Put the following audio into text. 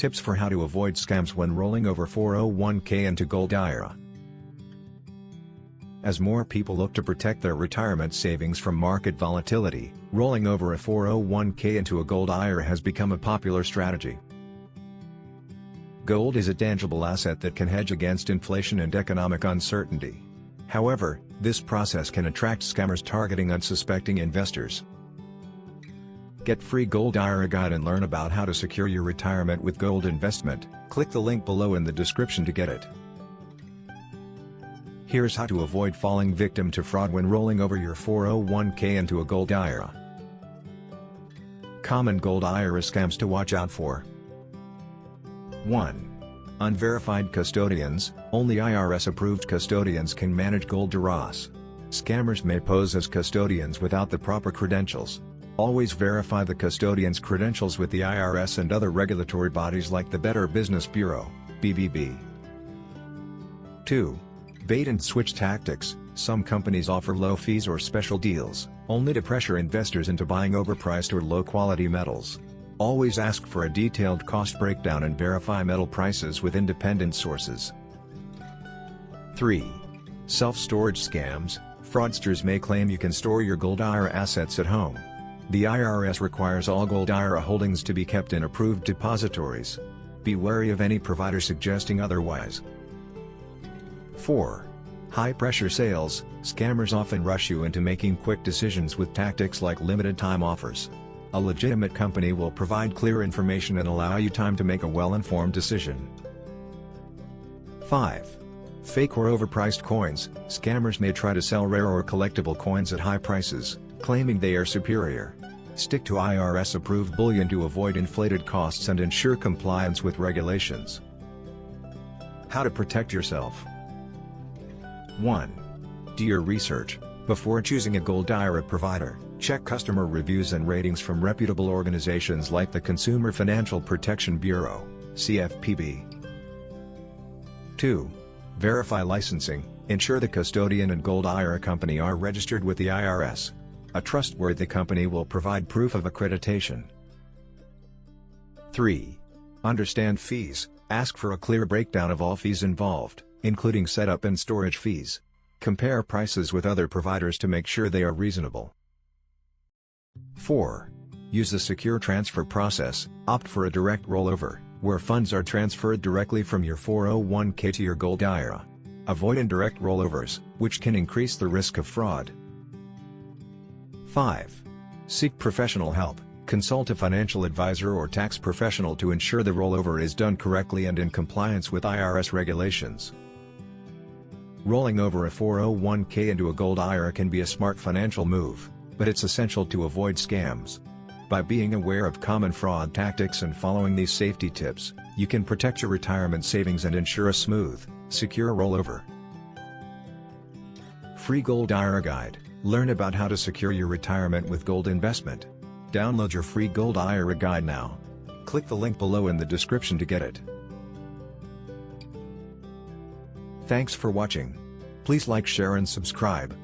Tips for how to avoid scams when rolling over 401k into Gold IRA. As more people look to protect their retirement savings from market volatility, rolling over a 401k into a Gold IRA has become a popular strategy. Gold is a tangible asset that can hedge against inflation and economic uncertainty. However, this process can attract scammers targeting unsuspecting investors. Get free Gold IRA guide and learn about how to secure your retirement with gold investment. Click the link below in the description to get it. Here's how to avoid falling victim to fraud when rolling over your 401k into a Gold IRA. Common Gold IRA scams to watch out for. 1. Unverified custodians. Only IRS-approved custodians can manage Gold IRAs. Scammers may pose as custodians without the proper credentials. Always verify the custodian's credentials with the IRS and other regulatory bodies like the Better Business Bureau, BBB. 2. Bait-and-switch tactics. Some companies offer low fees or special deals, only to pressure investors into buying overpriced or low-quality metals. Always ask for a detailed cost breakdown and verify metal prices with independent sources. 3. Self-storage scams. Fraudsters may claim you can store your Gold IRA assets at home. The IRS requires all Gold IRA holdings to be kept in approved depositories. Be wary of any provider suggesting otherwise. 4. High-pressure sales. Scammers often rush you into making quick decisions with tactics like limited-time offers. A legitimate company will provide clear information and allow you time to make a well-informed decision. 5. Fake or overpriced coins. Scammers may try to sell rare or collectible coins at high prices, claiming they are superior. Stick to IRS-approved bullion to avoid inflated costs and ensure compliance with regulations. How to protect yourself. 1. Do your research. Before choosing a Gold IRA provider, check customer reviews and ratings from reputable organizations like the Consumer Financial Protection Bureau, CFPB. 2. Verify licensing. Ensure the custodian and Gold IRA company are registered with the IRS. A trustworthy company will provide proof of accreditation. 3. Understand fees. Ask for a clear breakdown of all fees involved, including setup and storage fees. Compare prices with other providers to make sure they are reasonable. 4. Use the secure transfer process. Opt for a direct rollover, where funds are transferred directly from your 401k to your Gold IRA. Avoid indirect rollovers, which can increase the risk of fraud. 5. Seek professional help. Consult a financial advisor or tax professional to ensure the rollover is done correctly and in compliance with IRS regulations. Rolling over a 401k into a Gold IRA can be a smart financial move, but it's essential to avoid scams. By being aware of common fraud tactics and following these safety tips, you can protect your retirement savings and ensure a smooth, secure rollover. Free Gold IRA Guide. Learn about how to secure your retirement with gold investment. Download your free Gold IRA Guide now. Click the link below in the description to get it. Thanks for watching. Please like, share and subscribe.